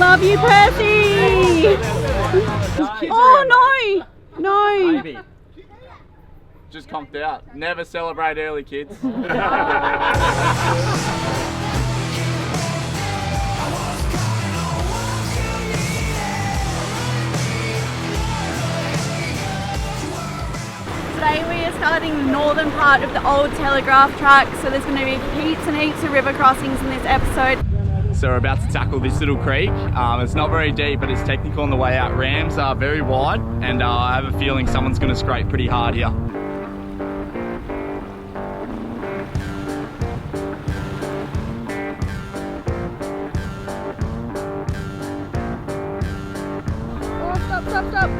love you, Percy! Oh no! No! Maybe. Just conked out. Never celebrate early, kids. Today we are starting the northern part of the old telegraph track, so there's going to be heaps and heaps of river crossings in this episode. So we're about to tackle this little creek. It's not very deep, but it's technical on the way out. Rams are very wide, and I have a feeling someone's going to scrape pretty hard here. Oh, stop, stop, stop!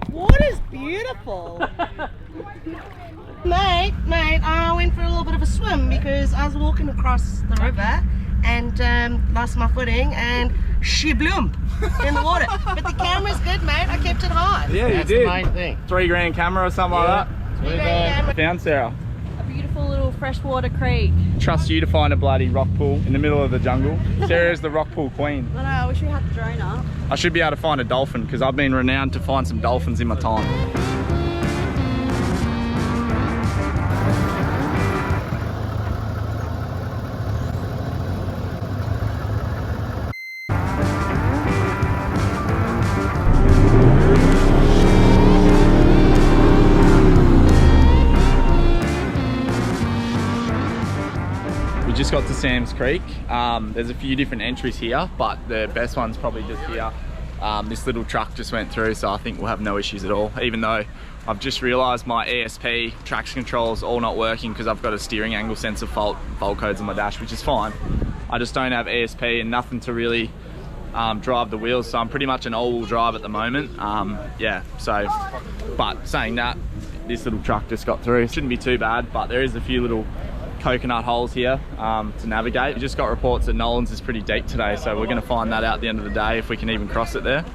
Water's beautiful. Mate, I went for a little bit of a swim because I was walking across the river and lost my footing and shibloom in the water. But the camera's good, mate. I kept it high. Yeah, That's you did. the main thing. $3 grand camera or something like that. Found Sarah. A beautiful little freshwater creek. Trust you to find a bloody rock pool in the middle of the jungle. Sarah's the rock pool queen. I know, I wish we had the drone up. I should be able to find a dolphin because I've been renowned to find some dolphins in my time. Just got to Sam's Creek. There's a few different entries here, but the best one's probably just here. This little truck just went through, so I think we'll have no issues at all, even though I've just realised my ESP traction control's all not working because I've got a steering angle sensor fault codes on my dash, which is fine. I just don't have ESP and nothing to really drive the wheels, so I'm pretty much an all-wheel drive at the moment. Yeah, so, but saying that, this little truck just got through. Shouldn't be too bad, but there is a few little coconut holes here to navigate. We just got reports that Nolan's is pretty deep today, so we're going to find that out at the end of the day if we can even cross it there.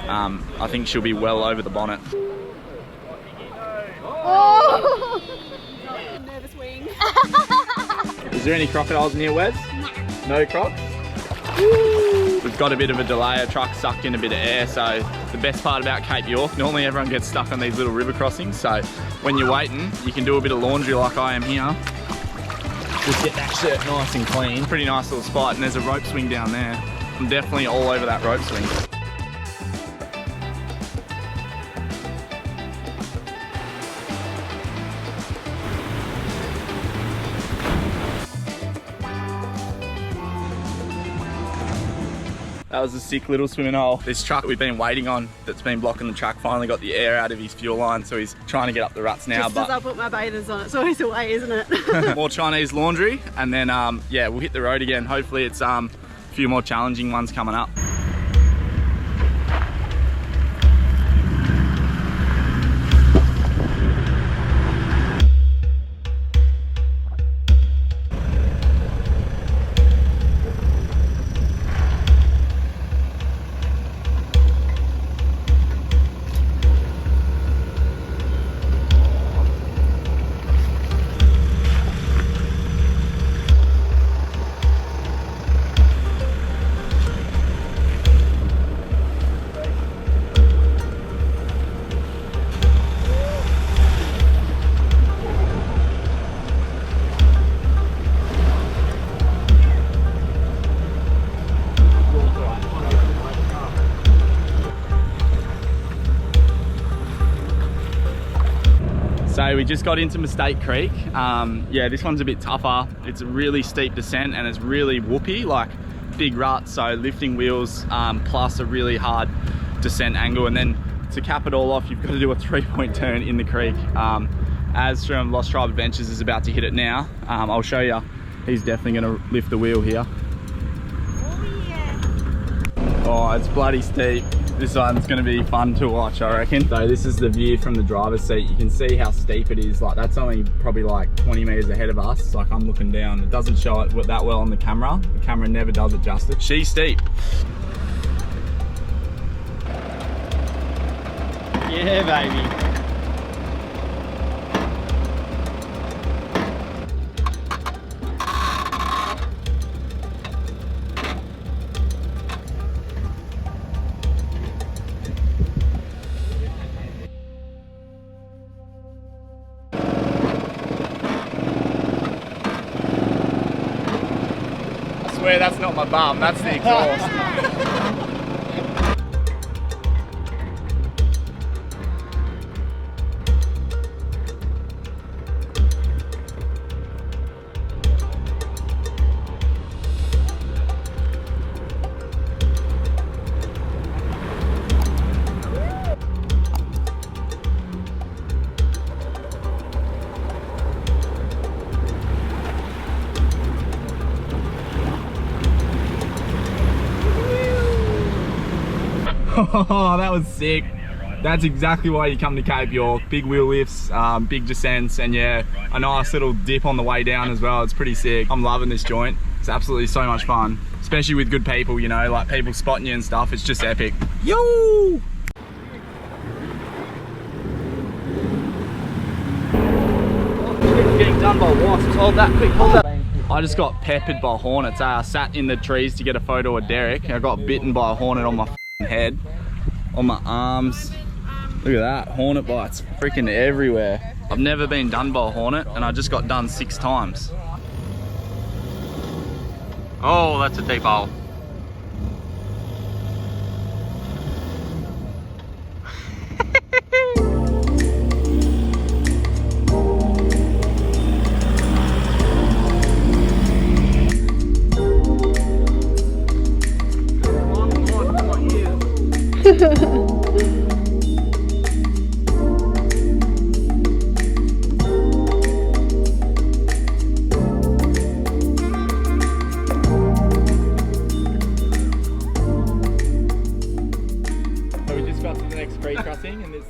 I think she'll be well over the bonnet. Oh! Nervous wing. Is there any crocodiles near Wes? No crocs? We've got a bit of a delay, a truck sucked in a bit of air, so the best part about Cape York, normally everyone gets stuck on these little river crossings, so when you're waiting, you can do a bit of laundry like I am here. Just get that shirt nice and clean. Pretty nice little spot, and there's a rope swing down there. I'm definitely all over that rope swing. That was a sick little swimming hole. This truck we've been waiting on that's been blocking the track finally got the air out of his fuel line, so he's trying to get up the ruts now. Just as I put my bathers on, it's always a way, isn't it? More Chinese laundry, and then yeah, we'll hit the road again. Hopefully it's a few more challenging ones coming up. So we just got into Mistake Creek. Yeah, this one's a bit tougher. It's a really steep descent and it's really whoopy, like big ruts, so lifting wheels plus a really hard descent angle, and then to cap it all off, you've got to do a 3-point turn in the creek. Az from Lost Tribe Adventures is about to hit it now. I'll show you. He's definitely going to lift the wheel here. Oh yeah. Oh, it's bloody steep. This one's going to be fun to watch, I reckon. So this is the view from the driver's seat. You can see how steep it is. Like, that's only probably like 20 meters ahead of us. Like, I'm looking down. It doesn't show it that well on the camera. The camera never does it justice. She's steep. Yeah, baby. I swear that's not my bum, that's the exhaust. Oh, that was sick. That's exactly why you come to Cape York. Big wheel lifts, big descents, and yeah, a nice little dip on the way down as well. It's pretty sick. I'm loving this joint. It's absolutely so much fun, especially with good people, you know, like people spotting you and stuff. It's just epic. Yo! Getting done by wasps. Hold that, quick, hold that. I just got peppered by hornets. I sat in the trees to get a photo of Derek. I got bitten by a hornet on my head, on my arms. Look at that, hornet bites freaking everywhere. I've never been done by a hornet and I just got done 6 times. Oh, that's a deep hole. And it's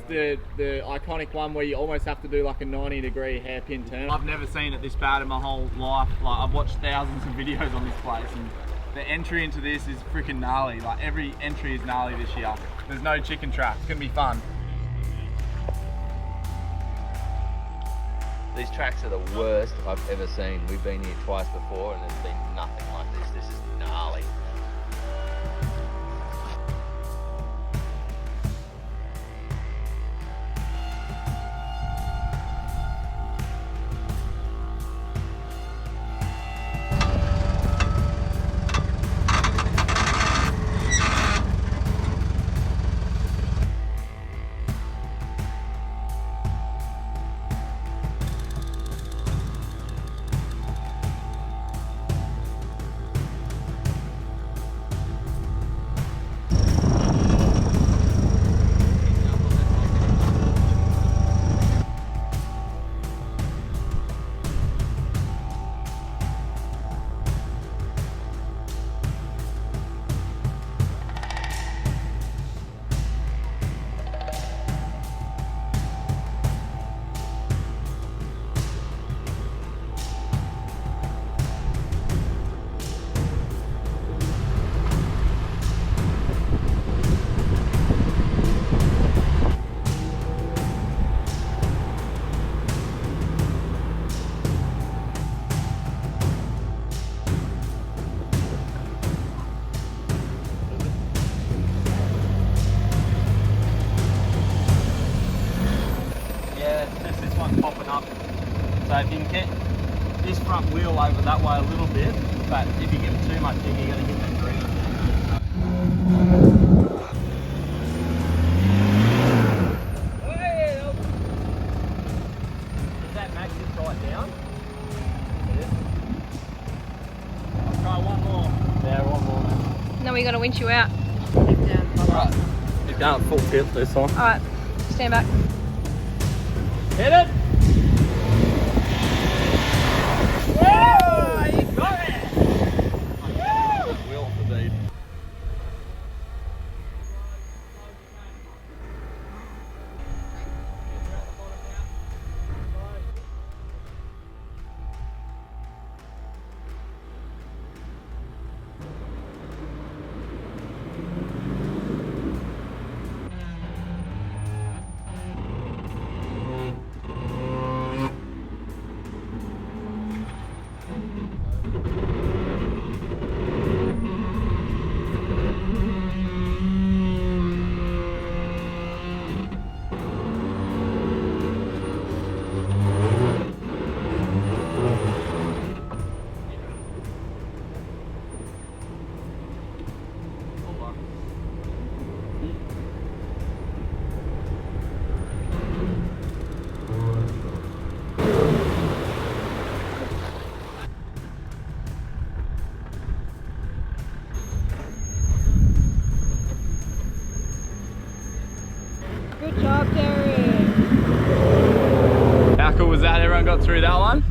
the iconic one where you almost have to do like a 90-degree hairpin turn. I've never seen it this bad in my whole life. Like, I've watched thousands of videos on this place, and the entry into this is freaking gnarly. Like, every entry is gnarly this year. There's no chicken trap. It's gonna be fun. These tracks are the worst I've ever seen. We've been here twice before and there's been nothing like this. This is gnarly. Popping up. So if you can get this front wheel over that way a little bit, but if you get too much in, you're going to hit that green. Is that max it right down? It is. I'll try one more. Yeah, one more. No, we got to winch you out. Alright. You're going full tilt this time. Alright, stand back. Hit it! Good job, Derek. How cool was that? Everyone got through that one?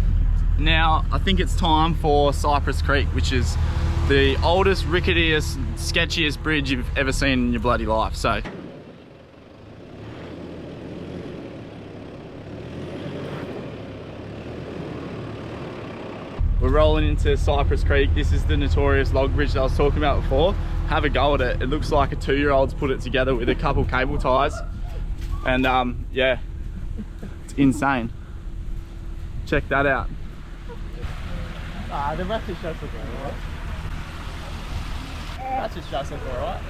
Now, I think it's time for Cypress Creek, which is the oldest, ricketiest, sketchiest bridge you've ever seen in your bloody life. So, we're rolling into Cypress Creek. This is the notorious log bridge that I was talking about before. Have a go at it. It looks like a 2-year-old's put it together with a couple cable ties. And yeah, it's insane. Check that out. The rest is just alright. That's just alright.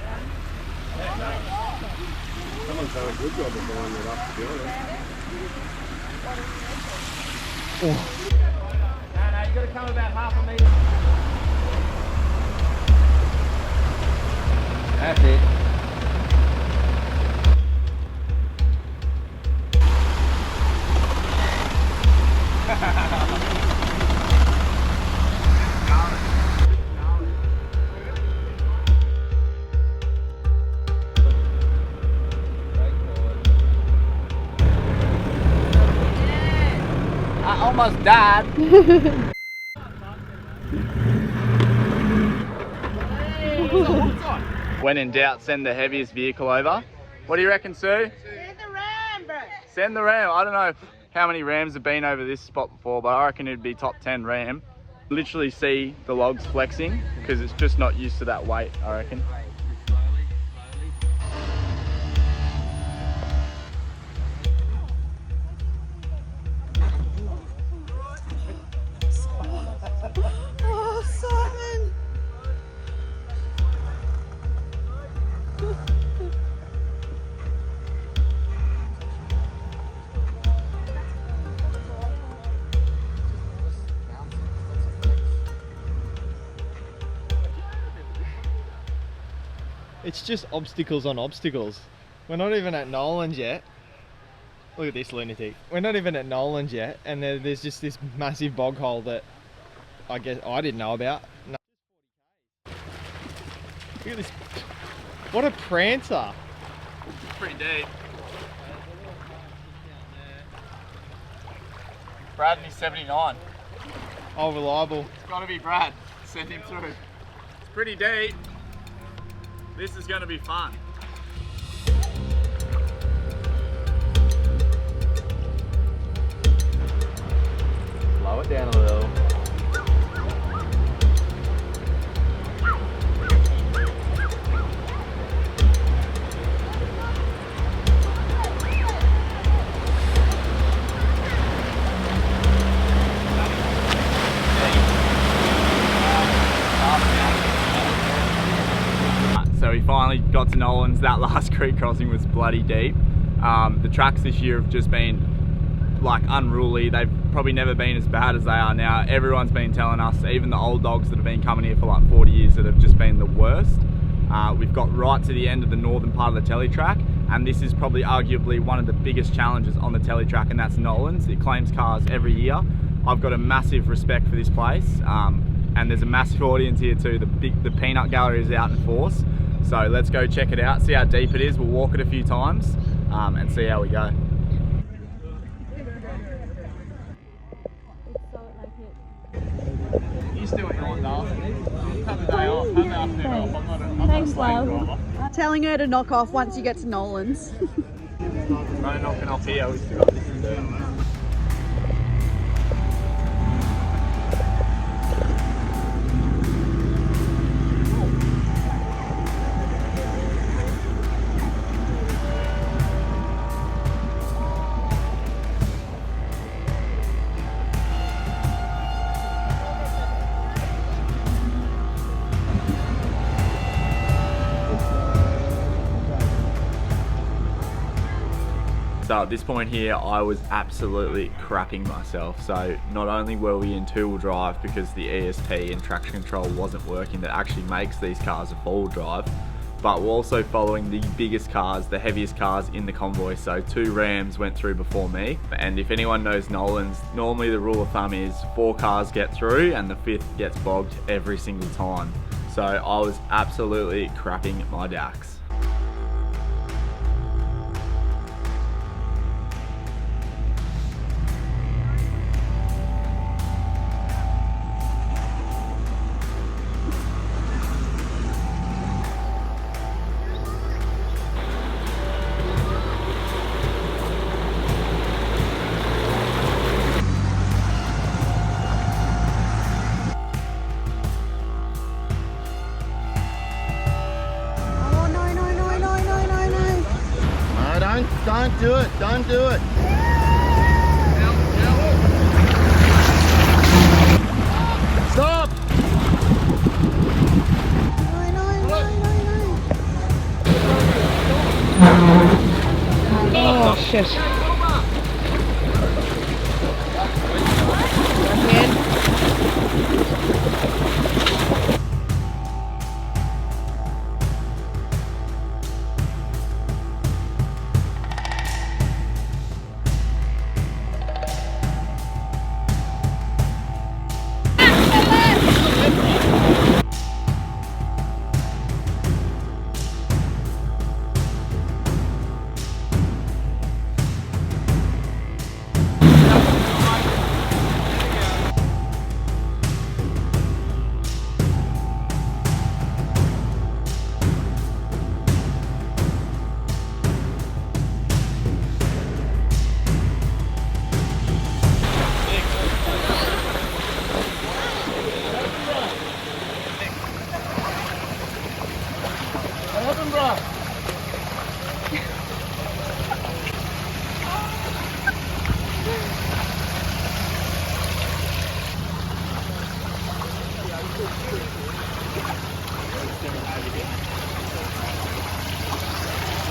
Someone's done a good job of lining it up, to be honest. No, you gotta come about half a metre. That's it. I almost died. When in doubt, send the heaviest vehicle over. What do you reckon, Sue? Send the ram, bro. Send the ram. I don't know how many rams have been over this spot before, but I reckon it'd be top 10 ram. Literally see the logs flexing because it's just not used to that weight, I reckon. Oh, Simon. It's just obstacles on obstacles. We're not even at Nolan's yet. Look at this lunatic. We're not even at Nolan's yet, and there's just this massive bog hole that I guess I didn't know about. No. Look at this. What a prancer. It's pretty deep. Brad and he's 79. Oh, reliable. It's gotta be Brad. Send him through. It's pretty deep. This is gonna be fun. Slow it down a little. So we finally got to Nolan's. That last creek crossing was bloody deep. The tracks this year have just been like unruly. They've probably never been as bad as they are now. Everyone's been telling us, even the old dogs that have been coming here for like 40 years, that have just been the worst. We've got right to the end of the northern part of the Tele track, and this is probably arguably one of the biggest challenges on the Tele track, and that's Nolan's. It claims cars every year. I've got a massive respect for this place, and there's a massive audience here too. The peanut gallery is out in force. So let's go check it out, see how deep it is. We'll walk it a few times and see how we go. It's so like it. just do what you want, darling. Have the day off. Have the afternoon off. I'm not Thanks, a slave love. driver. Telling her to knock off once you get to Nolan's. No knocking off here. We still got this to do. So at this point here, I was absolutely crapping myself. So not only were we in two-wheel drive because the ESP and traction control wasn't working that actually makes these cars a four-wheel drive, but we're also following the biggest cars, the heaviest cars in the convoy. So 2 Rams went through before me. And if anyone knows Nolan's, normally the rule of thumb is 4 cars get through and the 5th gets bogged every single time. So I was absolutely crapping my dacks. Don't do it, don't do it. Stop! Oh shit.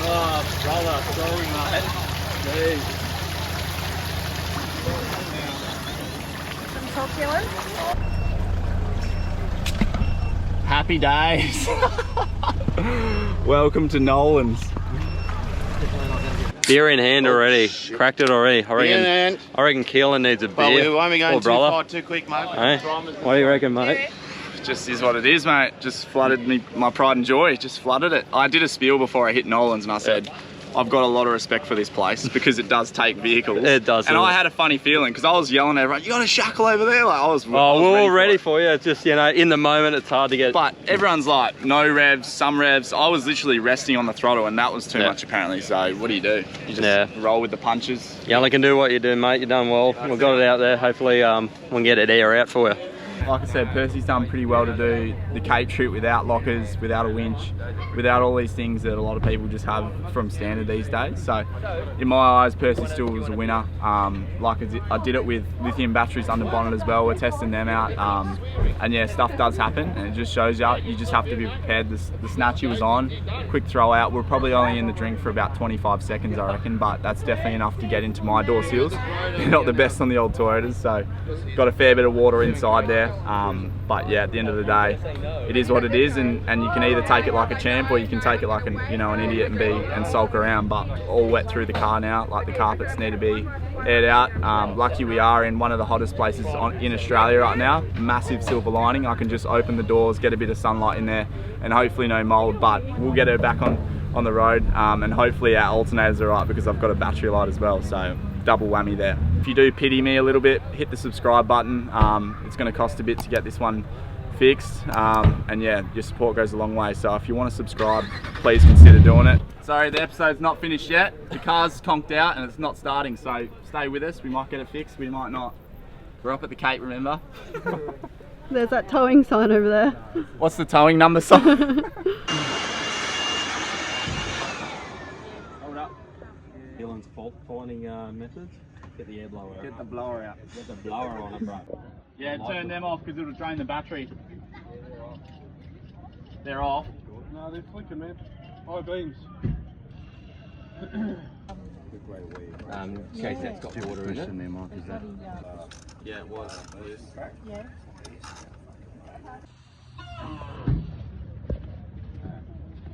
Oh, brother, sorry, mate. Jeez. Some top Keelan? Happy days. Welcome to Nolan's. Beer in hand already. Cracked it already. I reckon Keelan needs a beer. But we won't be going too brother. far too quick, mate. Hey? What do you reckon, mate? Just is what it is, mate. Just flooded me, my pride and joy. Just flooded it. I did a spiel before I hit Nolan's and I said, I've got a lot of respect for this place because it does take vehicles. It does. And I had a funny feeling because I was yelling at everyone, you got a shackle over there? Like I was we're all ready for you. It's just, you know, in the moment it's hard to get. But everyone's like, no revs, some revs. I was literally resting on the throttle and that was too much apparently. So what do? You just roll with the punches. You only can do what you do, mate. You've done well. We've got it out there. Hopefully we can get it air out for you. Like I said, Percy's done pretty well to do the Cape trip without lockers, without a winch, without all these things that a lot of people just have from standard these days. So in my eyes, Percy still was a winner. Like I did it with lithium batteries under bonnet as well. We're testing them out. And yeah, stuff does happen and it just shows you just have to be prepared. The snatch he was on, quick throw out. We're probably only in the drink for about 25 seconds, I reckon, but that's definitely enough to get into my door seals. Not the best on the old Toyotas, so got a fair bit of water inside there. But yeah, at the end of the day, it is what it is, and you can either take it like a champ or you can take it like an idiot and sulk around. But all wet through the car now, like the carpets need to be aired out. Lucky we are in one of the hottest places in Australia right now. Massive silver lining. I can just open the doors, get a bit of sunlight in there, and hopefully no mold. But we'll get her back on the road, and hopefully our alternators are right because I've got a battery light as well. So double whammy there. If you do pity me a little bit, hit the subscribe button. It's going to cost a bit to get this one fixed, and yeah, your support goes a long way. So if you want to subscribe, please consider doing it. Sorry, the episode's not finished yet. The car's conked out and it's not starting, so stay with us. We might get it fixed, we might not. We're up at the Cape, remember? There's that towing sign over there. What's the towing number sign? Hold up. Keelan's fault finding methods. Get the air blower out. Get the blower out. Get the blower on it, bro. Yeah, turn them off because it'll drain the battery. They're off. No, they're flicking, man. High beams. In case that's got water in it. There, Mike, is that? Yeah, it was. Yeah.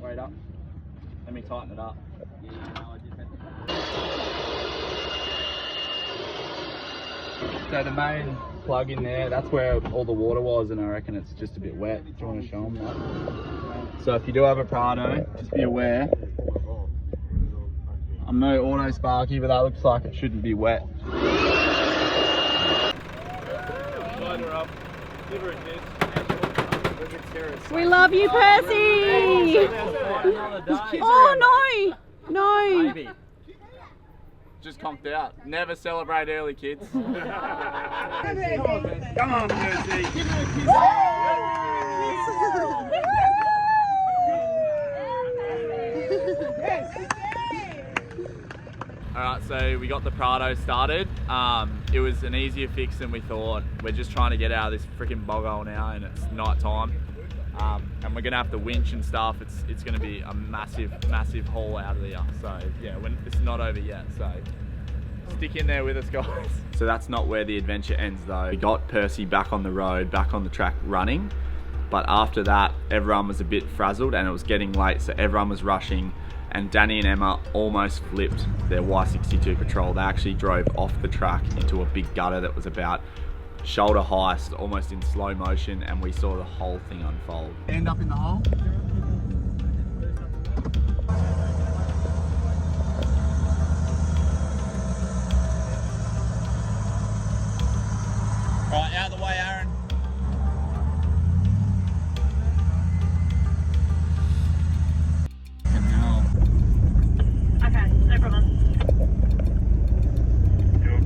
Wait up. Let me tighten it up. So the main plug in there, that's where all the water was, and I reckon it's just a bit wet. Do you want to show them that? So if you do have a Prado, just be aware. I'm no auto sparky, but that looks like it shouldn't be wet. We love you, Percy! Oh no! No! Maybe. Just conked out. Never celebrate early, kids. Come on, Percy. Alright, so we got the Prado started. It was an easier fix than we thought. We're just trying to get out of this freaking bog hole now, and it's night time. And we're gonna have to winch and stuff. It's gonna be a massive haul out of there. So yeah, it's not over yet. So stick in there with us, guys. So that's not where the adventure ends, though. We got Percy back on the road, back on the track running. But after that, everyone was a bit frazzled and it was getting late, so everyone was rushing. And Danny and Emma almost flipped their Y62 Patrol. They actually drove off the track into a big gutter that was about shoulder high, almost in slow motion, and we saw the whole thing unfold. End up in the hole. Right, out of the way, Aaron.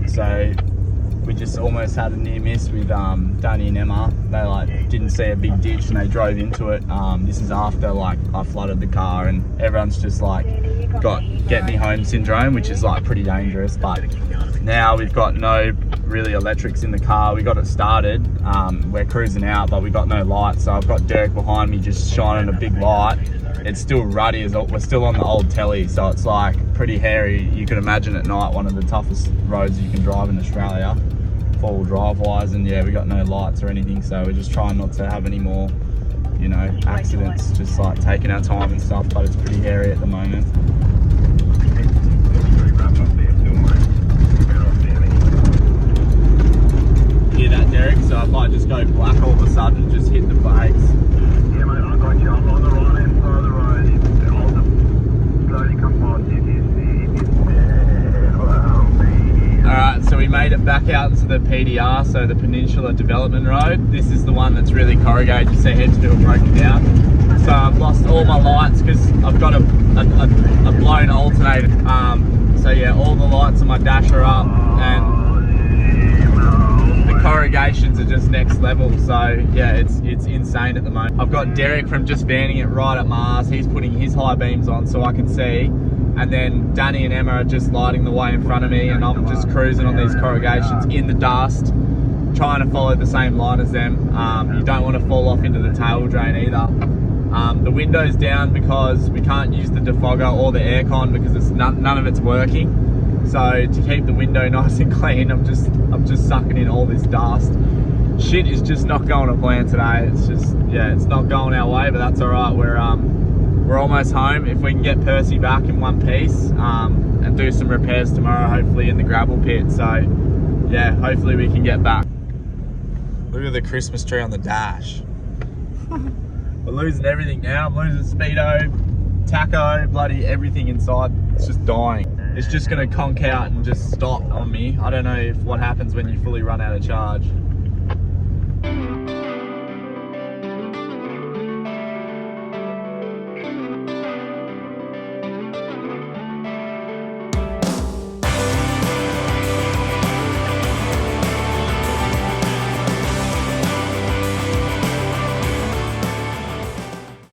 So we just almost had a near miss with Danny and Emma. They didn't see a big ditch and they drove into it. This is after I flooded the car, and everyone's just got get me home syndrome, which is pretty dangerous. But now we've got no really electrics in the car. We got it started. We're cruising out, but we got no lights. So I've got Derek behind me just shining a big light. It's still ruddy as we're still on the old Tele, so it's pretty hairy. You can imagine at night one of the toughest roads you can drive in Australia, four-wheel drive wise. And yeah, we got no lights or anything, so we're just trying not to have any more, accidents. Just taking our time and stuff, but it's pretty hairy at the moment. Hear that, Derek? So if I just go black all of a sudden, just hit the brakes. Yeah, mate, I got you. I'm on the right hand side of the road. Slowly come past you. Alright, so we made it back out into the PDR, so the Peninsula Development Road. This is the one that's really corrugated. You see heads to have broken down. So I've lost all my lights because I've got a blown alternator. So yeah, all the lights on my dash are up, and the corrugations are just next level. So yeah, it's insane at the moment. I've got Derek from Just Vanning It right at Mars. He's putting his high beams on so I can see. And then Danny and Emma are just lighting the way in front of me, and I'm just cruising on these corrugations in the dust, trying to follow the same line as them. You don't want to fall off into the tail drain either. The window's down because we can't use the defogger or the aircon because none of it's working. So to keep the window nice and clean, I'm just sucking in all this dust. Shit is just not going to plan today. It's not going our way, but that's all right. We're almost home. If we can get Percy back in one piece and do some repairs tomorrow, hopefully in the gravel pit. So yeah, hopefully we can get back. Look at the Christmas tree on the dash. We're losing everything now. I'm losing speedo, tacho, bloody everything inside. It's just dying. it's just gonna conk out and just stop on me. I don't know what happens when you fully run out of charge.